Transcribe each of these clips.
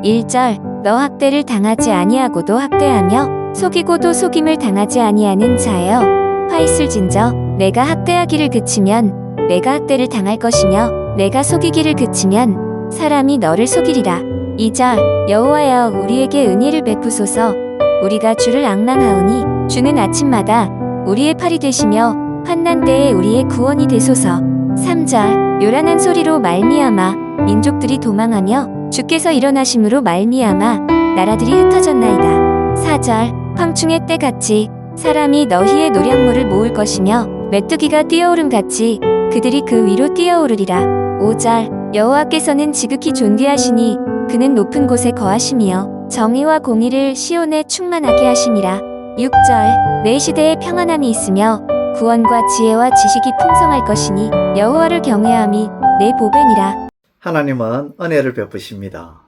1절 너 학대를 당하지 아니하고도 학대하며 속이고도 속임을 당하지 아니하는 자여 화이술진저 내가 학대하기를 그치면 내가 학대를 당할 것이며 내가 속이기를 그치면 사람이 너를 속이리라. 2절 여호와여 우리에게 은혜를 베푸소서 우리가 주를 앙랑하오니 주는 아침마다 우리의 팔이 되시며 환난 때에 우리의 구원이 되소서. 3절 요란한 소리로 말미암아 민족들이 도망하며 주께서 일어나심으로 말미암아 나라들이 흩어졌나이다. 4절 황충의 때같이 사람이 너희의 노량물을 모을 것이며 메뚜기가 뛰어오름같이 그들이 그 위로 뛰어오르리라. 5절 여호와께서는 지극히 존귀하시니 그는 높은 곳에 거하시며 정의와 공의를 시온에 충만하게 하심이라. 6절 내 시대에 평안함이 있으며 구원과 지혜와 지식이 풍성할 것이니 여호와를 경외함이 내 보배니라. 하나님은 은혜를 베푸십니다.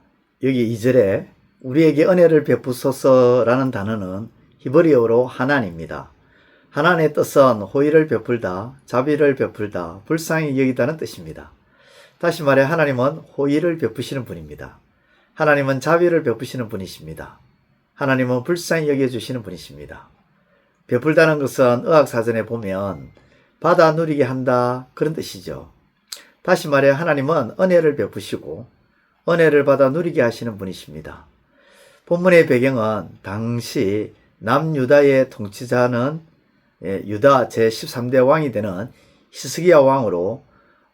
여기 2절에 우리에게 은혜를 베푸소서라는 단어는 히브리어로 하난입니다. 하난의 뜻은 호의를 베풀다, 자비를 베풀다, 불쌍히 여기다는 뜻입니다. 다시 말해 하나님은 호의를 베푸시는 분입니다. 하나님은 자비를 베푸시는 분이십니다. 하나님은 불쌍히 여겨주시는 분이십니다. 베풀다는 것은 의학사전에 보면 받아 누리게 한다 그런 뜻이죠. 다시 말해 하나님은 은혜를 베푸시고 은혜를 받아 누리게 하시는 분이십니다. 본문의 배경은 당시 남유다의 통치자는 유다 제13대 왕이 되는 히스기야 왕으로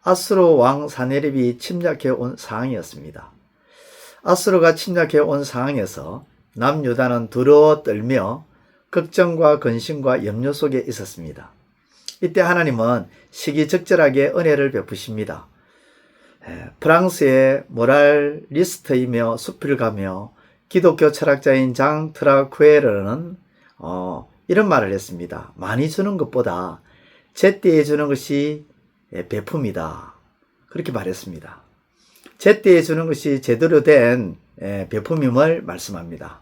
아수르 왕 사네립이 침략해 온 상황이었습니다. 아수르가 침략해 온 상황에서 남유다는 두려워 떨며 걱정과 근심과 염려 속에 있었습니다. 이때 하나님은 시기적절하게 은혜를 베푸십니다. 프랑스의 모랄리스트이며 수필가며 기독교 철학자인 장 트라쿠에르는 이런 말을 했습니다. 많이 주는 것보다 제때에 주는 것이 베품이다. 그렇게 말했습니다. 제때에 주는 것이 제대로 된 베품임을 말씀합니다.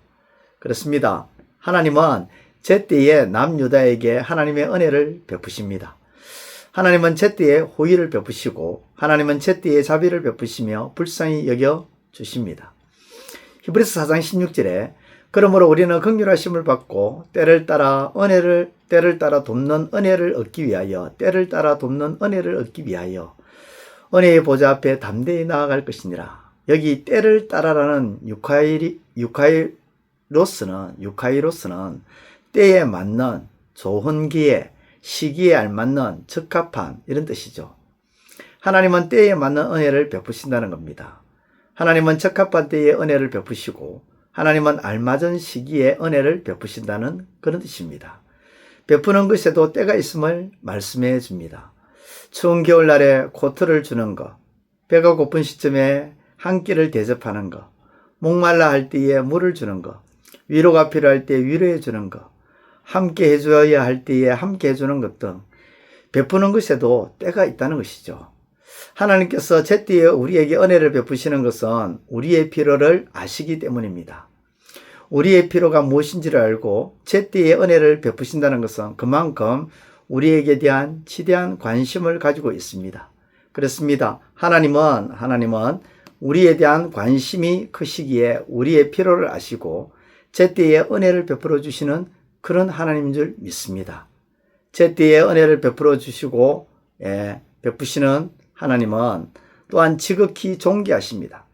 그렇습니다. 하나님은 제때에 남유다에게 하나님의 은혜를 베푸십니다. 하나님은 제때에 호의를 베푸시고 하나님은 제때에 자비를 베푸시며 불쌍히 여겨 주십니다. 히브리서 4장 16절에 그러므로 우리는 긍휼하심을 받고 때를 따라 돕는 은혜를 얻기 위하여 은혜의 보좌 앞에 담대히 나아갈 것이니라. 여기 때를 따라라는 유카이로스는 때에 맞는 좋은 기회, 시기에 알맞는 적합한 이런 뜻이죠. 하나님은 때에 맞는 은혜를 베푸신다는 겁니다. 하나님은 적합한 때에 은혜를 베푸시고 하나님은 알맞은 시기에 은혜를 베푸신다는 그런 뜻입니다. 베푸는 것에도 때가 있음을 말씀해 줍니다. 추운 겨울날에 코트를 주는 것, 배가 고픈 시점에 한 끼를 대접하는 것, 목말라 할 때에 물을 주는 것, 위로가 필요할 때 위로해 주는 것, 함께 해줘야 할 때에 함께 해주는 것 등 베푸는 것에도 때가 있다는 것이죠. 하나님께서 제때에 우리에게 은혜를 베푸시는 것은 우리의 필요를 아시기 때문입니다. 우리의 필요가 무엇인지를 알고 제때에 은혜를 베푸신다는 것은 그만큼 우리에게 대한 지대한 관심을 가지고 있습니다. 그렇습니다. 하나님은 우리에 대한 관심이 크시기에 우리의 필요를 아시고 제때에 은혜를 베풀어 주시는 그런 하나님인 줄 믿습니다. 제때에 은혜를 베풀어 주시고 베푸시는 하나님은 또한 지극히 존귀하십니다.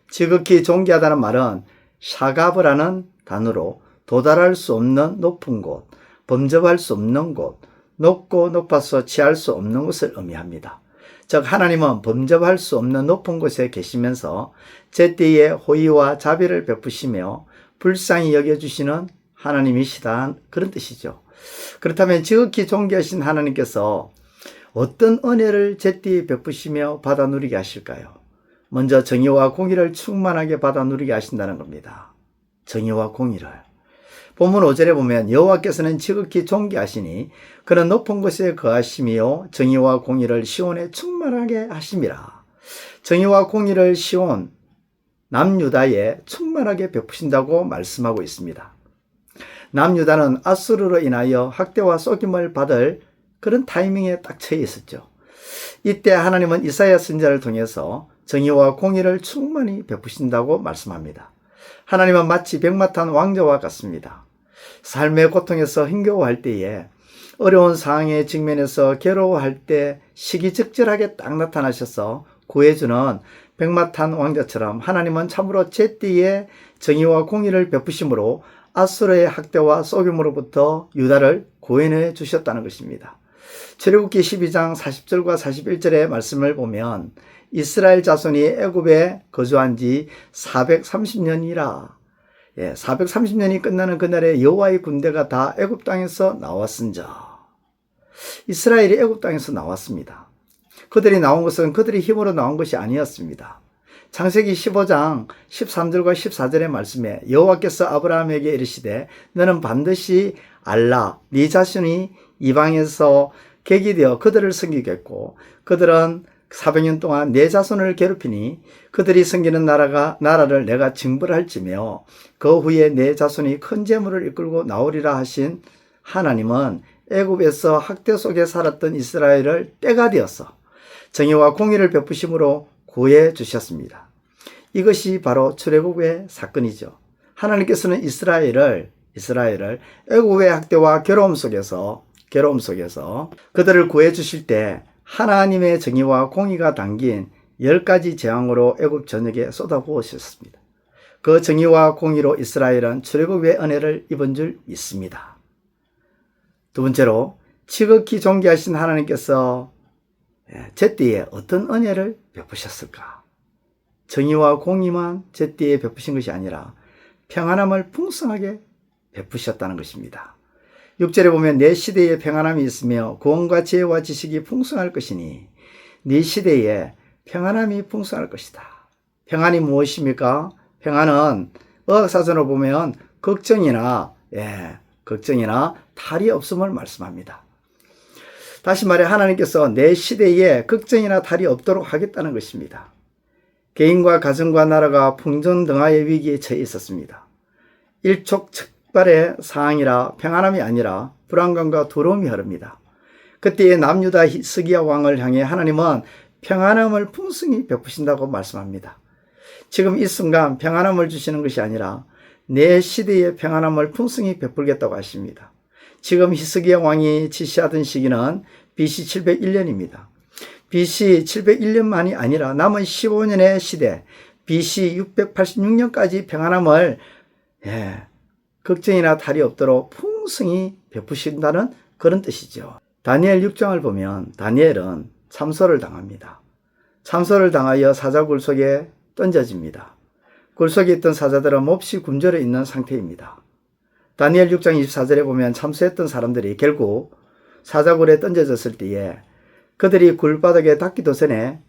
지극히 존귀하다는 말은 샤가브라는 단어로 도달할 수 없는 높은 곳, 범접할 수 없는 곳, 높고 높아서 취할 수 없는 곳을 의미합니다. 즉 하나님은 범접할 수 없는 높은 곳에 계시면서 제때에 호의와 자비를 베푸시며 불쌍히 여겨주시는 하나님이시다 그런 뜻이죠. 그렇다면 지극히 존귀하신 하나님께서 어떤 은혜를 제때에 베푸시며 받아 누리게 하실까요? 먼저 정의와 공의를 충만하게 받아 누리게 하신다는 겁니다. 정의와 공의를. 본문 5절에 보면 여호와께서는 지극히 존귀하시니 그는 높은 곳에 거하시며 정의와 공의를 시온에 충만하게 하심이라. 정의와 공의를 시온 남유다에 충만하게 베푸신다고 말씀하고 있습니다. 남유다는 아수르로 인하여 학대와 속임을 받을 그런 타이밍에 딱 처해 있었죠. 이때 하나님은 이사야 선지자를 통해서 정의와 공의를 충만히 베푸신다고 말씀합니다. 하나님은 마치 백마탄 왕자와 같습니다. 삶의 고통에서 힘겨워할 때에, 어려운 상황에 직면해서 괴로워할 때 시기적절하게 딱 나타나셔서 구해주는 백마탄 왕자처럼 하나님은 참으로 제때에 정의와 공의를 베푸심으로 아수르의 학대와 속임으로부터 유다를 구해내 주셨다는 것입니다. 출애굽기 12장 40절과 41절의 말씀을 보면 이스라엘 자손이 애굽에 거주한 지 430년이라 430년이 끝나는 그날에 여호와의 군대가 다 애굽 땅에서 나왔은즉, 이스라엘이 애굽 땅에서 나왔습니다. 그들이 나온 것은 그들의 힘으로 나온 것이 아니었습니다. 창세기 15장 13절과 14절의 말씀에 여호와께서 아브라함에게 이르시되 너는 반드시 알라, 네 자신이 이방에서 객이 되어 그들을 섬기겠고 그들은 400년 동안 내 자손을 괴롭히니 그들이 섬기는 나라를 내가 징벌할지며 그 후에 내 자손이 큰 재물을 이끌고 나오리라 하신 하나님은 애굽에서 학대 속에 살았던 이스라엘을 때가 되어서 정의와 공의를 베푸심으로 구해 주셨습니다. 이것이 바로 출애굽의 사건이죠. 하나님께서는 이스라엘을 애굽의 학대와 괴로움 속에서 그들을 구해 주실 때 하나님의 정의와 공의가 담긴 10가지 재앙으로 애굽 전역에 쏟아부으셨습니다. 그 정의와 공의로 이스라엘은 출애굽의 은혜를 입은 줄 믿습니다. 두 번째로, 지극히 존귀하신 하나님께서 제때에 어떤 은혜를 베푸셨을까? 정의와 공의만 제때에 베푸신 것이 아니라 평안함을 풍성하게 베푸셨다는 것입니다. 6절에 보면 내 시대에 평안함이 있으며 구원과 지혜와 지식이 풍성할 것이니 네 시대에 평안함이 풍성할 것이다. 평안이 무엇입니까? 평안은 어학사전으로 보면 걱정이나 탈이 없음을 말씀합니다. 다시 말해 하나님께서 내 시대에 걱정이나 탈이 없도록 하겠다는 것입니다. 개인과 가정과 나라가 풍전등화의 위기에 처해 있었습니다. 일촉즉발의 상황이라 평안함이 아니라 불안감과 두려움이 흐릅니다. 그때의 남유다 히스기야 왕을 향해 하나님은 평안함을 풍성히 베푸신다고 말씀합니다. 지금 이 순간 평안함을 주시는 것이 아니라 내 시대에 평안함을 풍성히 베풀겠다고 하십니다. 지금 히스기야 왕이 지시하던 시기는 BC 701년입니다. BC 701년만이 아니라 남은 15년의 시대 BC 686년까지 평안함을 걱정이나 탈이 없도록 풍성히 베푸신다는 그런 뜻이죠. 다니엘 6장을 보면 다니엘은 참소를 당합니다. 참소를 당하여 사자 굴 속에 던져집니다. 굴 속에 있던 사자들은 몹시 굶주려 있는 상태입니다. 다니엘 6장 24절에 보면 참소했던 사람들이 결국 사자굴에 던져졌을 때에 그들이 굴바닥에 닿기도 전에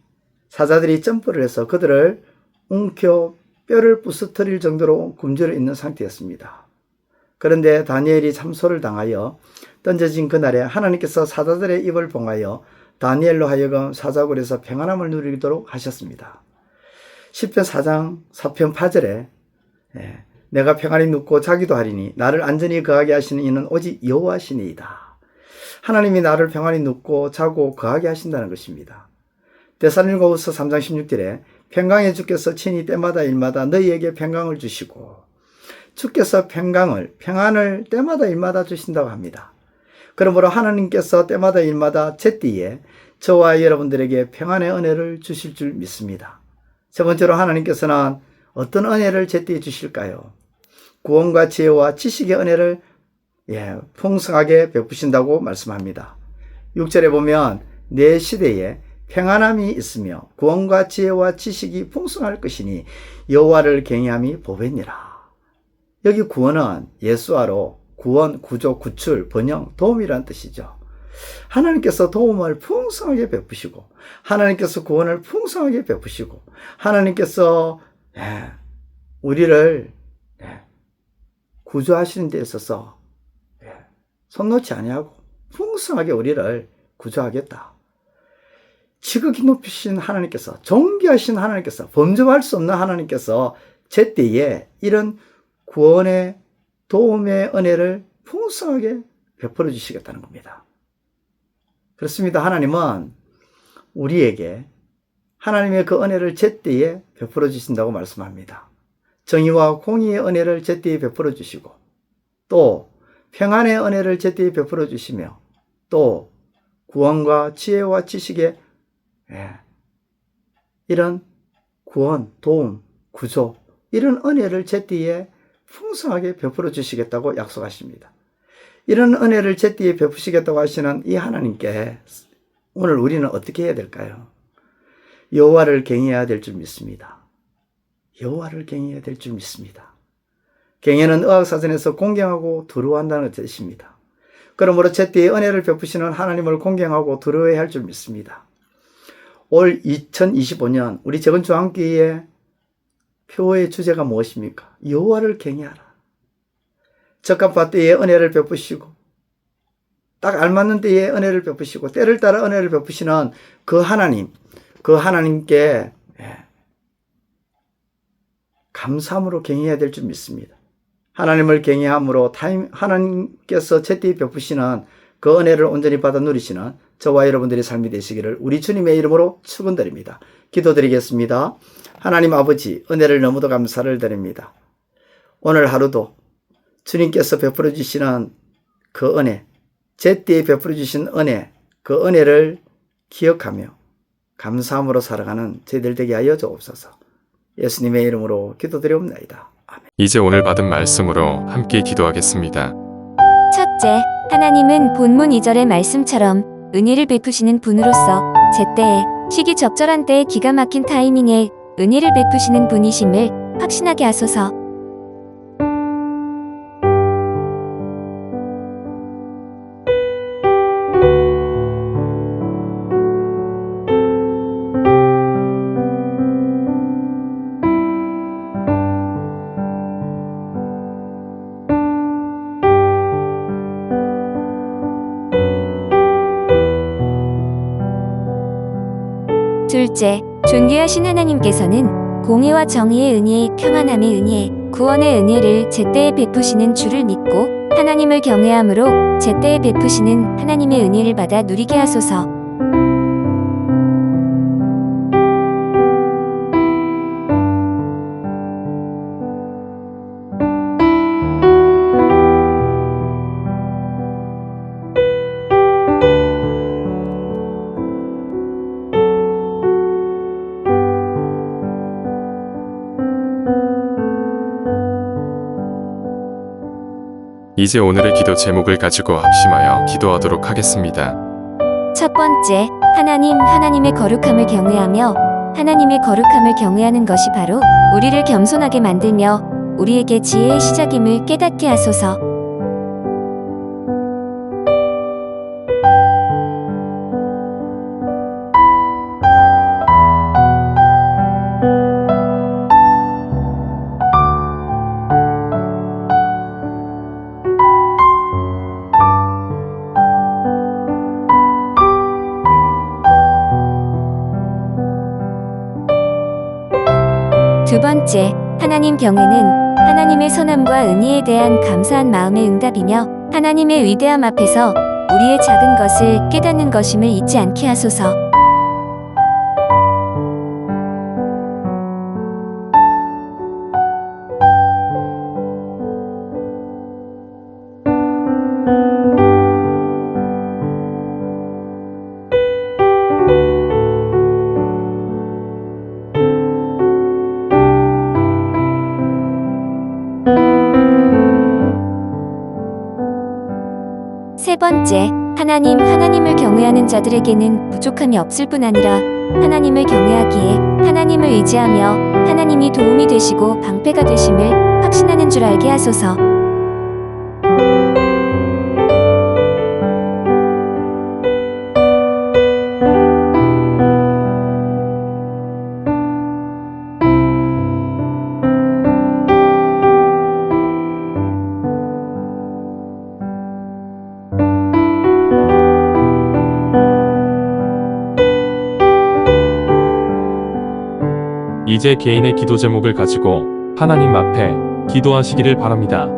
사자들이 점프를 해서 그들을 움켜 뼈를 부스터릴 정도로 굶주려 있는 상태였습니다. 그런데 다니엘이 참소를 당하여 던져진 그날에 하나님께서 사자들의 입을 봉하여 다니엘로 하여금 사자굴에서 평안함을 누리도록 하셨습니다. 시편 4장 4편 8절에 내가 평안히 눕고 자기도 하리니 나를 안전히 거하게 하시는 이는 오직 여호와시니이다. 하나님이 나를 평안히 눕고 자고 거하게 하신다는 것입니다. 데살로니가후서 3장 16절에 평강의 주께서 친히 때마다 일마다 너희에게 평강을 주시고 주께서 평안을 때마다 일마다 주신다고 합니다. 그러므로 하나님께서 때마다 일마다 제때에 저와 여러분들에게 평안의 은혜를 주실 줄 믿습니다. 세 번째로 하나님께서는 어떤 은혜를 제때에 주실까요? 구원과 지혜와 지식의 은혜를 풍성하게 베푸신다고 말씀합니다. 6절에 보면 내 시대에 평안함이 있으며 구원과 지혜와 지식이 풍성할 것이니 여호와를 경외함이 보배니라. 여기 구원은 예수와로 구원, 구조, 구출, 번영, 도움이라는 뜻이죠. 하나님께서 도움을 풍성하게 베푸시고 하나님께서 구원을 풍성하게 베푸시고 하나님께서 우리를 구조하시는 데 있어서 손 놓지 아니하고 풍성하게 우리를 구조하겠다. 지극히 높으신 하나님께서, 존귀하신 하나님께서, 범접할 수 없는 하나님께서 제때에 이런 구원의 도움의 은혜를 풍성하게 베풀어 주시겠다는 겁니다. 그렇습니다. 하나님은 우리에게 하나님의 그 은혜를 제때에 베풀어 주신다고 말씀합니다. 정의와 공의의 은혜를 제때에 베풀어 주시고 또 평안의 은혜를 제때에 베풀어 주시며 또 구원과 지혜와 지식의 이런 구원, 도움, 구조 이런 은혜를 제때에 풍성하게 베풀어 주시겠다고 약속하십니다. 이런 은혜를 제때에 베푸시겠다고 하시는 이 하나님께 오늘 우리는 어떻게 해야 될까요? 여호와를 경외해야 될 줄 믿습니다. 여호와를 경외해야 될 줄 믿습니다. 경외는 의학사전에서 공경하고 두려워한다는 뜻입니다. 그러므로 제때에 은혜를 베푸시는 하나님을 공경하고 두려워해야 할 줄 믿습니다. 올 2025년 우리 재건중앙교회의 표의 주제가 무엇입니까? 여호와를 경외하라. 적합한 때에 은혜를 베푸시고 딱 알맞는 때에 은혜를 베푸시고 때를 따라 은혜를 베푸시는 그 하나님께 감사함으로 경외해야 될 줄 믿습니다. 하나님을 경외함으로 하나님께서 제때에 베푸시는 그 은혜를 온전히 받아 누리시는 저와 여러분들의 삶이 되시기를 우리 주님의 이름으로 축원드립니다. 기도드리겠습니다. 하나님 아버지, 은혜를 너무도 감사를 드립니다. 오늘 하루도 주님께서 베풀어 주시는 그 은혜, 제때에 베풀어 주신 은혜, 그 은혜를 기억하며 감사함으로 살아가는 저희들 되게 하여 주옵소서. 예수님의 이름으로 기도드리옵나이다. 아멘. 이제 오늘 받은 말씀으로 함께 기도하겠습니다. 첫째, 하나님은 본문 2절의 말씀처럼 은혜를 베푸시는 분으로서 제때에 시기적절한 때에 기가 막힌 타이밍에 은혜를 베푸시는 분이심을 확신하게 하소서. 둘째, 존귀하신 하나님께서는 공의와 정의의 은혜, 평안함의 은혜, 구원의 은혜를 제때에 베푸시는 주를 믿고 하나님을 경외함으로 제때에 베푸시는 하나님의 은혜를 받아 누리게 하소서. 이제 오늘의 기도 제목을 가지고 합심하여 기도하도록 하겠습니다. 첫 번째, 하나님의 거룩함을 경외하며 하나님의 거룩함을 경외하는 것이 바로 우리를 겸손하게 만들며 우리에게 지혜의 시작임을 깨닫게 하소서. 두 번째, 하나님 경외는 하나님의 선함과 은혜에 대한 감사한 마음의 응답이며 하나님의 위대함 앞에서 우리의 작은 것을 깨닫는 것임을 잊지 않게 하소서. 세 번째, 하나님을 경외하는 자들에게는 부족함이 없을 뿐 아니라 하나님을 경외하기에 하나님을 의지하며 하나님이 도움이 되시고 방패가 되심을 확신하는 줄 알게 하소서. 이제 개인의 기도 제목을 가지고 하나님 앞에 기도하시기를 바랍니다.